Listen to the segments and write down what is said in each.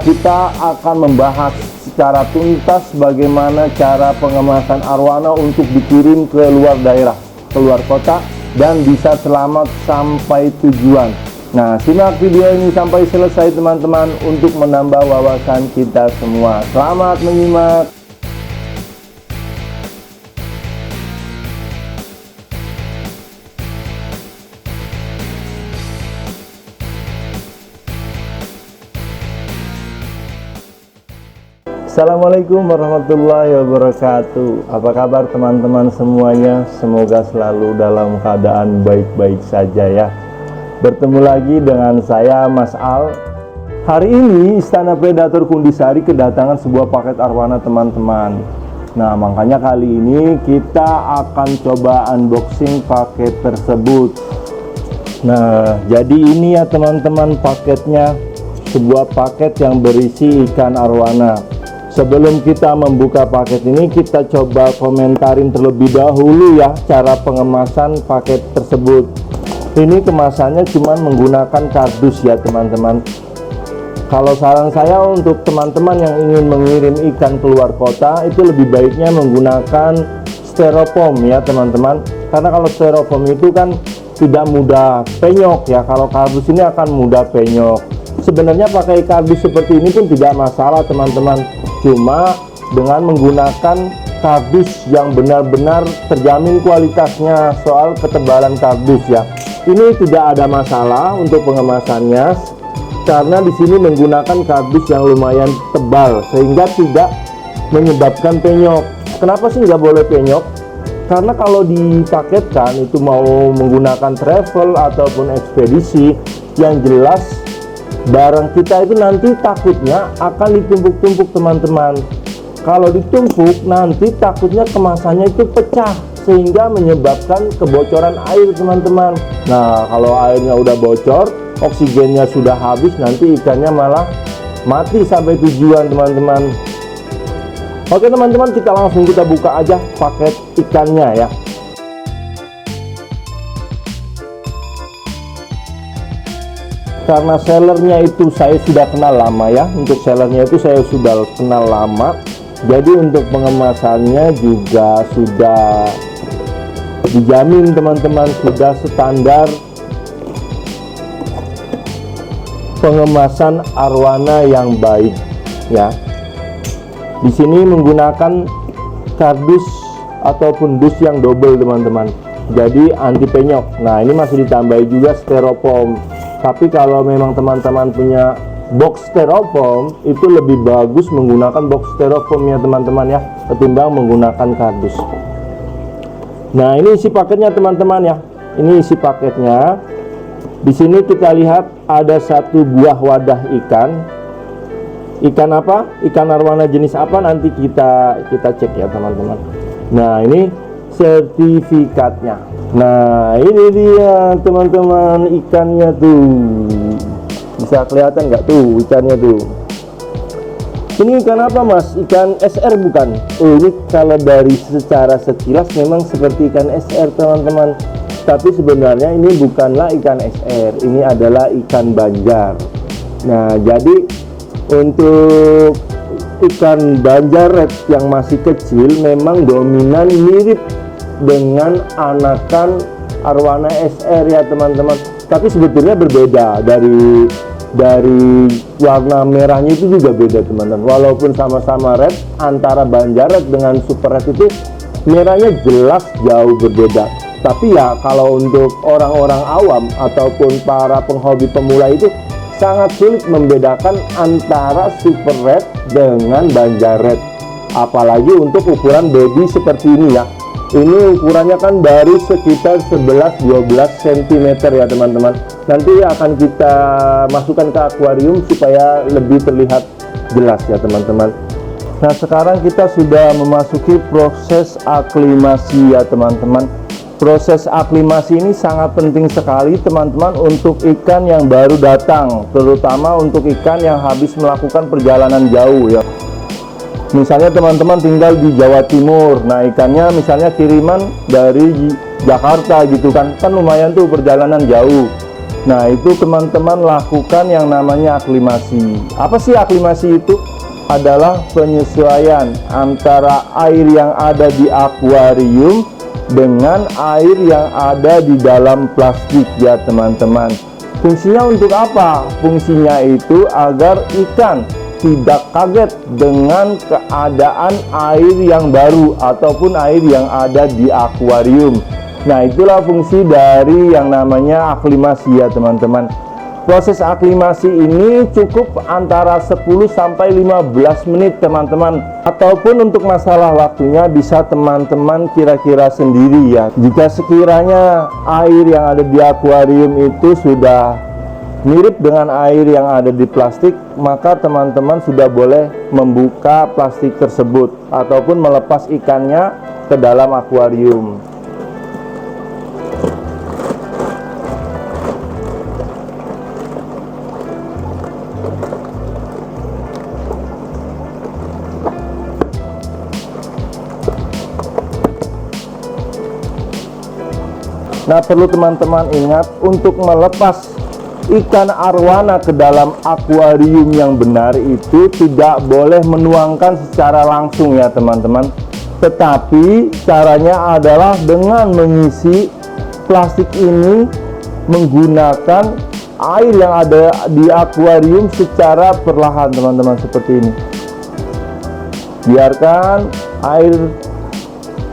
kita akan membahas secara tuntas bagaimana cara pengemasan arwana untuk dikirim ke luar daerah, ke luar kota, dan bisa selamat sampai tujuan. Nah, simak video ini sampai selesai teman-teman untuk menambah wawasan kita semua. Selamat menyimak. Assalamualaikum warahmatullahi wabarakatuh. Apa kabar teman-teman semuanya? Semoga selalu dalam keadaan baik-baik saja ya. Bertemu lagi dengan saya Mas Al. Hari ini Istana Predator Kundisari kedatangan sebuah paket arwana teman-teman. Nah, makanya kali ini kita akan coba unboxing paket tersebut. Nah, jadi ini ya teman-teman paketnya. Sebuah paket yang berisi ikan arwana. Sebelum kita membuka paket ini, kita coba komentarin terlebih dahulu ya cara pengemasan paket tersebut. Ini kemasannya cuma menggunakan kardus ya teman-teman. Kalau saran saya untuk teman-teman yang ingin mengirim ikan keluar kota, itu lebih baiknya menggunakan styrofoam ya teman-teman. Karena kalau styrofoam itu kan tidak mudah penyok ya. Kalau kardus ini akan mudah penyok. Sebenarnya pakai kardus seperti ini pun tidak masalah teman-teman. Cuma dengan menggunakan kardus yang benar-benar terjamin kualitasnya, soal ketebalan kardus ya. Ini tidak ada masalah untuk pengemasannya karena di sini menggunakan kardus yang lumayan tebal sehingga tidak menyebabkan penyok. Kenapa sih nggak boleh penyok? Karena kalau dipaketkan itu mau menggunakan travel ataupun ekspedisi, yang jelas barang kita itu nanti takutnya akan ditumpuk-tumpuk teman-teman. Kalau ditumpuk nanti takutnya kemasannya itu pecah sehingga menyebabkan kebocoran air teman-teman. Nah, kalau airnya udah bocor, oksigennya sudah habis, nanti ikannya malah mati sampai tujuan teman-teman. Oke teman-teman, kita langsung kita buka aja paket ikannya ya. Karena sellernya itu saya sudah kenal lama ya. Untuk sellernya itu saya sudah kenal lama. Jadi untuk pengemasannya juga sudah dijamin teman-teman, sudah standar pengemasan arwana yang baik ya. Di sini menggunakan kardus ataupun dus yang double teman-teman. Jadi anti penyok. Nah, ini masih ditambahi juga styrofoam. Tapi kalau memang teman-teman punya box styrofoam, itu lebih bagus menggunakan box styrofoam ya teman-teman ya, ketimbang menggunakan kardus. Nah, ini isi paketnya teman-teman ya. Ini isi paketnya. Di sini kita lihat ada satu buah wadah ikan. Ikan apa? Ikan arwana jenis apa? Nanti kita cek ya teman-teman. Nah, ini sertifikatnya. Nah, ini dia teman-teman ikannya tuh. Bisa kelihatan nggak tuh ikannya tuh? Ini ikan apa mas? Ikan SR bukan? Oh, ini kalau dari secara sekilas memang seperti ikan SR teman-teman. Tapi sebenarnya ini bukanlah ikan SR. Ini adalah ikan banjar. Nah, jadi untuk ikan banjaret yang masih kecil memang dominan mirip dengan anakan arwana SR ya teman-teman. Tapi sebetulnya berbeda, dari warna merahnya itu juga beda teman-teman. Walaupun sama-sama red, antara banjaret dengan super red itu merahnya jelas jauh berbeda. Tapi ya kalau untuk orang-orang awam ataupun para penghobi pemula itu sangat sulit membedakan antara super red dengan banjaret. Apalagi untuk ukuran baby seperti ini ya. Ini ukurannya kan baru sekitar 11-12 cm ya teman-teman. Nanti akan kita masukkan ke akuarium supaya lebih terlihat jelas ya teman-teman. Nah, sekarang kita sudah memasuki proses aklimasi ya teman-teman. Proses aklimasi ini sangat penting sekali teman-teman untuk ikan yang baru datang, terutama untuk ikan yang habis melakukan perjalanan jauh ya. Misalnya teman-teman tinggal di Jawa Timur, nah ikannya misalnya kiriman dari Jakarta gitu kan lumayan tuh perjalanan jauh. Nah, itu teman-teman lakukan yang namanya aklimasi. Apa sih aklimasi itu? Adalah penyesuaian antara air yang ada di akuarium dengan air yang ada di dalam plastik ya teman-teman. Fungsinya untuk apa? Fungsinya itu agar ikan tidak kaget dengan keadaan air yang baru ataupun air yang ada di akuarium. Nah, itulah fungsi dari yang namanya aklimasi ya teman-teman. Proses aklimasi ini cukup antara 10 sampai 15 menit teman-teman. Ataupun untuk masalah waktunya bisa teman-teman kira-kira sendiri ya. Jika sekiranya air yang ada di akuarium itu sudah mirip dengan air yang ada di plastik, maka teman-teman sudah boleh membuka plastik tersebut ataupun melepas ikannya ke dalam akuarium. Nah, perlu teman-teman ingat untuk melepas ikan arwana ke dalam akuarium yang benar itu tidak boleh menuangkan secara langsung ya teman-teman. Tetapi caranya adalah dengan mengisi plastik ini menggunakan air yang ada di akuarium secara perlahan teman-teman, seperti ini. Biarkan air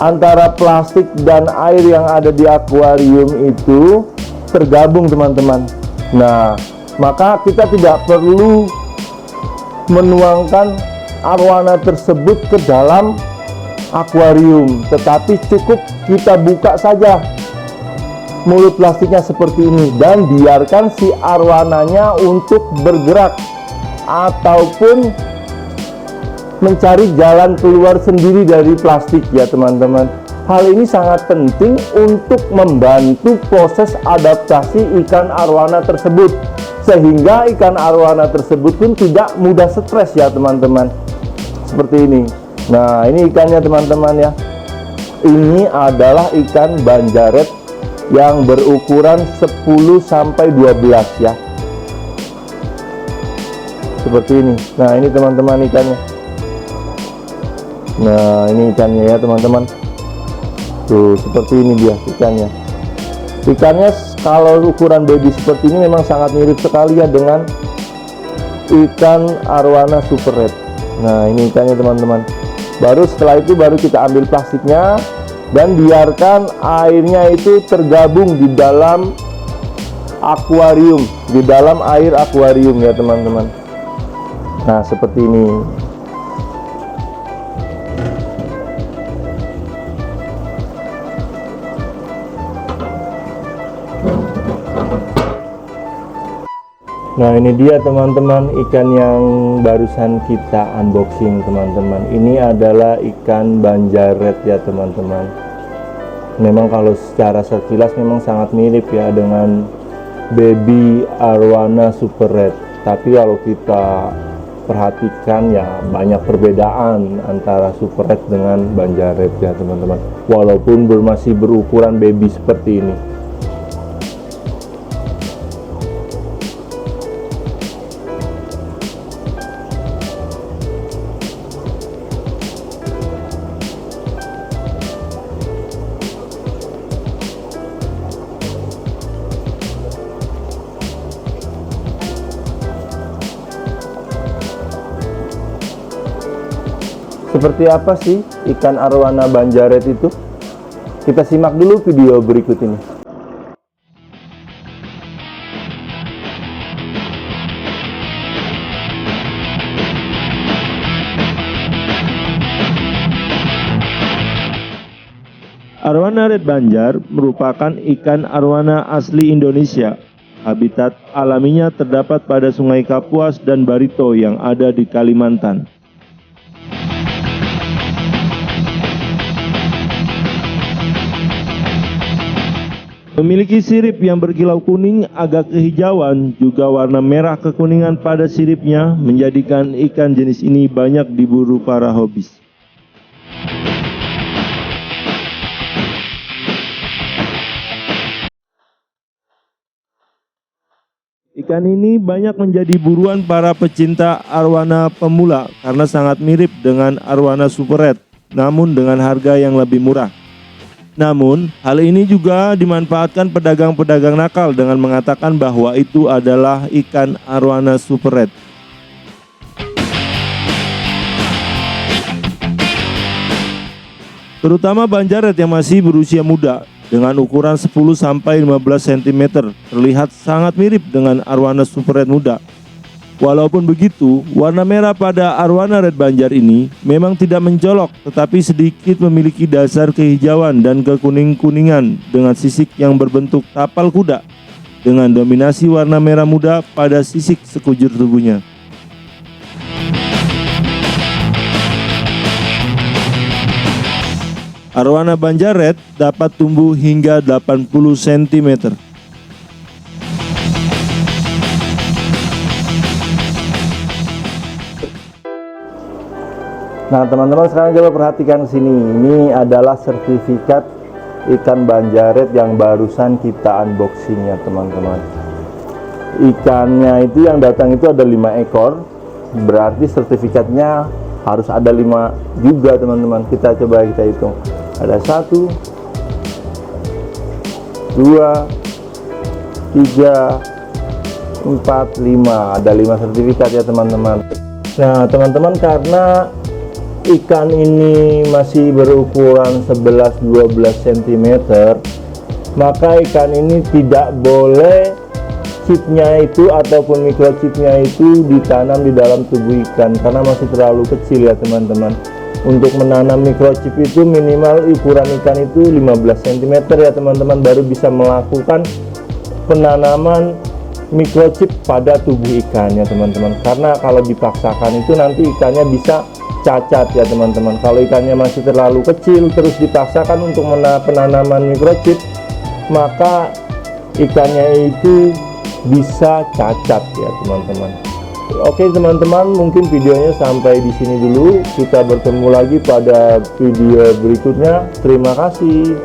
antara plastik dan air yang ada di akuarium itu tergabung teman-teman. Nah, maka kita tidak perlu menuangkan arwana tersebut ke dalam akuarium, tetapi cukup kita buka saja mulut plastiknya seperti ini dan biarkan si arwananya untuk bergerak ataupun mencari jalan keluar sendiri dari plastik ya teman-teman. Hal ini sangat penting untuk membantu proses adaptasi ikan arwana tersebut, sehingga ikan arwana tersebut pun tidak mudah stres ya teman-teman, seperti ini. Nah, ini ikannya teman-teman ya. Ini adalah ikan banjaret yang berukuran 10 sampai 12 ya, seperti ini. Nah, ini teman-teman ikannya. Nah, ini ikannya ya teman-teman. Tuh, seperti ini dia ikannya. Ikannya kalau ukuran baby seperti ini memang sangat mirip sekali ya dengan ikan arwana super red. Nah, ini ikannya teman-teman. Baru setelah itu baru kita ambil plastiknya dan biarkan airnya itu tergabung di dalam akuarium, di dalam air akuarium ya teman-teman. Nah, seperti ini. Nah, ini dia teman-teman ikan yang barusan kita unboxing teman-teman. Ini adalah ikan banjaret ya teman-teman. Memang kalau secara sekilas memang sangat mirip ya dengan baby arwana super red. Tapi kalau kita perhatikan ya banyak perbedaan antara super red dengan banjaret ya teman-teman. Walaupun masih berukuran baby seperti ini. Seperti apa sih ikan arwana banjaret itu? Kita simak dulu video berikut ini. Arwana red banjar merupakan ikan arwana asli Indonesia. Habitat alaminya terdapat pada Sungai Kapuas dan Barito yang ada di Kalimantan. Memiliki sirip yang berkilau kuning agak kehijauan, juga warna merah kekuningan pada siripnya menjadikan ikan jenis ini banyak diburu para hobis. Ikan ini banyak menjadi buruan para pecinta arwana pemula karena sangat mirip dengan arwana super red, namun dengan harga yang lebih murah. Namun, hal ini juga dimanfaatkan pedagang-pedagang nakal dengan mengatakan bahwa itu adalah ikan arwana super red. Terutama banjaret yang masih berusia muda dengan ukuran 10-15 cm terlihat sangat mirip dengan arwana super red muda. Walaupun begitu, warna merah pada arwana red Banjar ini memang tidak mencolok, tetapi sedikit memiliki dasar kehijauan dan kekuning-kuningan dengan sisik yang berbentuk tapal kuda dengan dominasi warna merah muda pada sisik sekujur tubuhnya. Arwana Banjar red dapat tumbuh hingga 80 cm. Nah teman-teman, sekarang coba perhatikan sini. Ini adalah sertifikat ikan Banjar red yang barusan kita unboxing ya teman-teman. Ikannya itu yang datang itu ada 5 ekor. Berarti sertifikatnya harus ada 5 juga teman-teman. Kita coba kita hitung. Ada 1, 2, 3, 4, 5. Ada 5 sertifikat ya teman-teman. Nah teman-teman, karena ikan ini masih berukuran 11-12 cm, maka ikan ini tidak boleh chipnya itu ataupun microchipnya itu ditanam di dalam tubuh ikan karena masih terlalu kecil ya teman-teman. Untuk menanam microchip itu minimal ukuran ikan itu 15 cm ya teman-teman, baru bisa melakukan penanaman microchip pada tubuh ikan ya teman-teman. Karena kalau dipaksakan itu nanti ikannya bisa cacat ya teman-teman. Kalau ikannya masih terlalu kecil terus dipaksakan untuk penanaman microchip, maka ikannya itu bisa cacat ya teman-teman. Oke teman-teman, mungkin videonya sampai di sini dulu. Kita bertemu lagi pada video berikutnya. Terima kasih.